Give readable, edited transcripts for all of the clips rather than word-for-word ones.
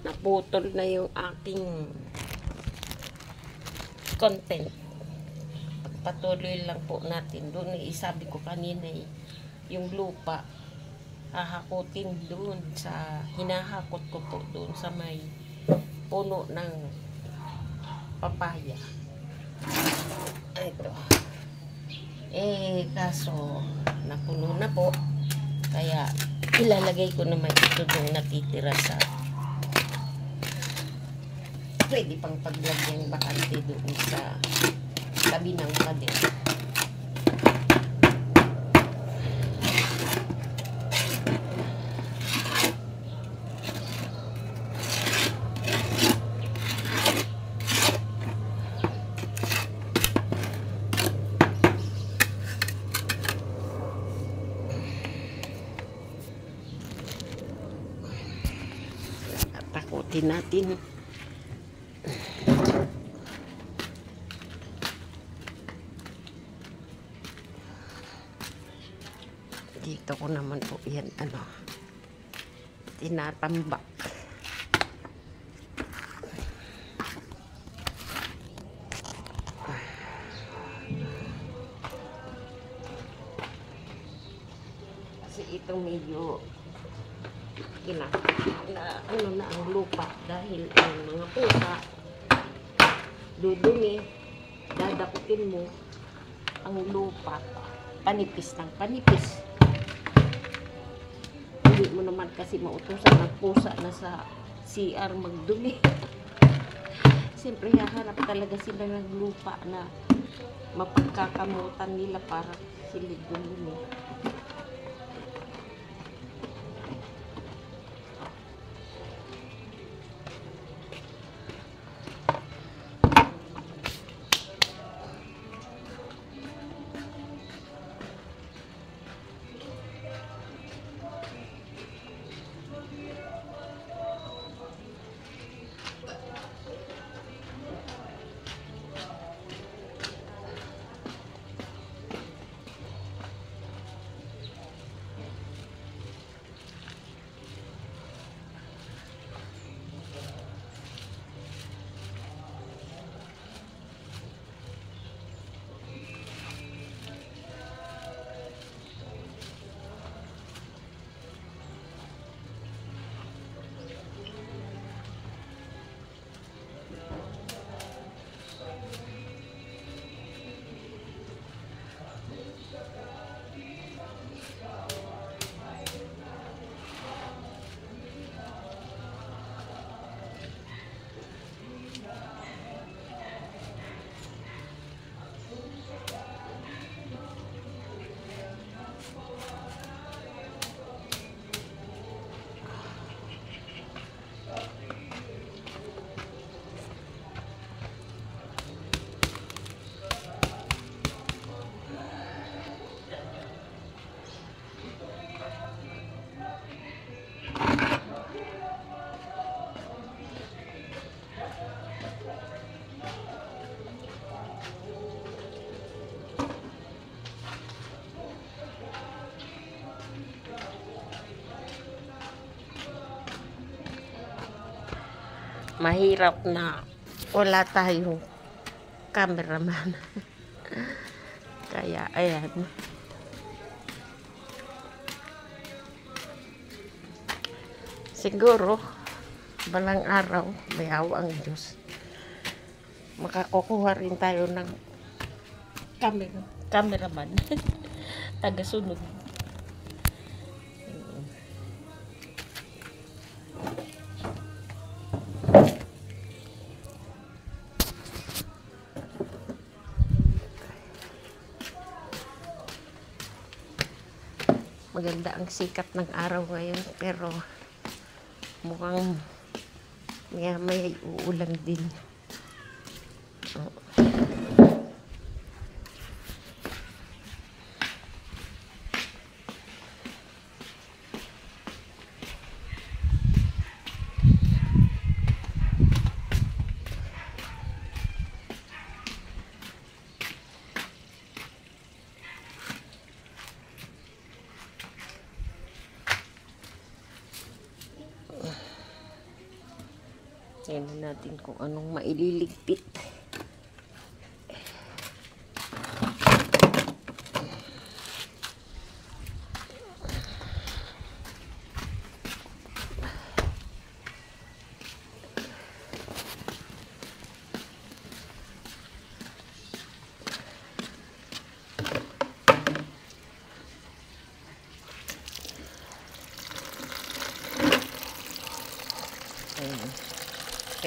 naputol na yung aking content. Patuloy lang po natin doon. Isabi ko kanina yung lupa hahakutin doon sa hinahakot ko po doon sa may puno ng papaya. Ito. Kaso napuno na po. Kaya ilalagay ko naman ito doon natitira sa pwede pang paglagyan bakante doon sa tabi ng pader. Takutin natin. Dito ko naman po yan tinatambak. Kasi ito medyo na ang lupa dahil ang mga pusa dudumi, dadakutin mo ang lupa panipis ng panipis. Hindi mo naman kasi mautusan ng pusa na sa CR magdumi. Siyempre haharap talaga sila ng lupa na mapagkakamutan nila para sila dumi. Mahirap na wala tayong cameraman. Kaya ayan, siguro balang araw may awa ang Diyos makakukuha rin tayo ng cameraman taga-sunod. Maganda ang sikat ng araw ngayon, pero mukhang may uulan din. Tingnan natin kung anong maililigpit.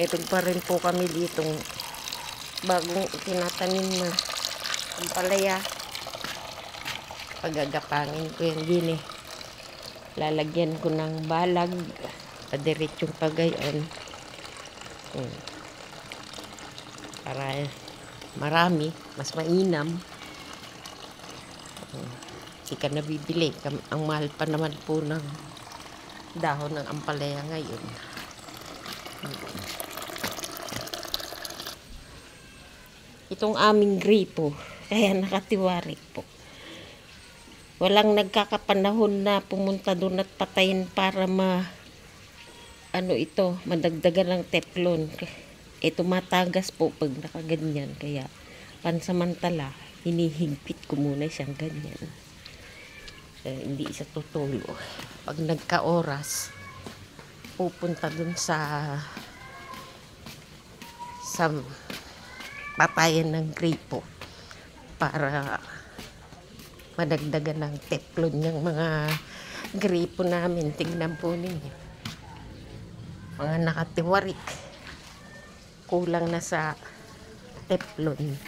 Meron pa rin po kami ditong bagong tinatanim na ampalaya. Pagagapangin ko yung gini. Lalagyan ko ng balag. Padiretsong pagayon. Para marami. Mas mainam. Hindi ka nabibili. Ang mahal pa naman po ng dahon ng ampalaya ngayon. Itong aming gripo, kaya nakatiwarik po. Walang nagkakapanahon na pumunta doon at patayin para madagdagan ng teflon. Tumatagas po pag nakaganyan, kaya pansamantala, hinihigpit ko muna siyang ganyan. Hindi isa tutulo. Pag nagka-oras, pupunta doon sa patayan ng gripo para madagdagan ng teflon ng mga gripo namin. Tingnan po ninyo, mga nakatiwarik, kulang na sa teflon.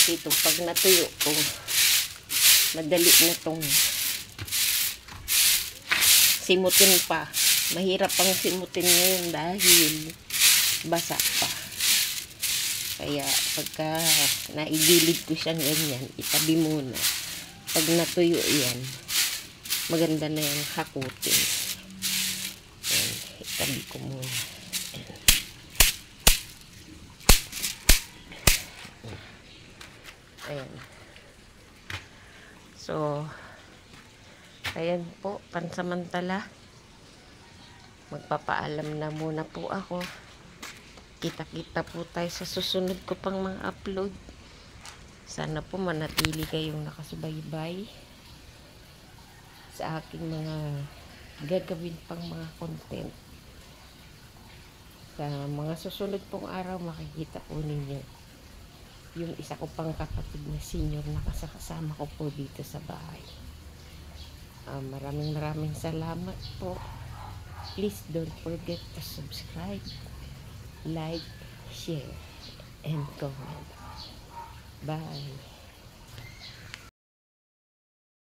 Ito pag natuyo po, madali na tong simutin pa. Mahirap pang simutin ngayon dahil basa pa. Kaya pagka naigilid ko siyang ganyan, itabi muna. Pag natuyo yan, maganda na yung hakutin. Yan, itabi ko muna. Ayan. So, ayan po, pansamantala. Magpapaalam na muna po ako. Kita-kita po tayo sa susunod ko pang mga upload. Sana po manatili kayong nakasubaybay sa aking mga gagawin pang mga content. Sa mga susunod pong araw, makikita po ninyo yung isa ko pang kapatid na senior na kasama ko po dito sa bahay. Maraming salamat po. Please don't forget to subscribe, like, share, and comment. Bye.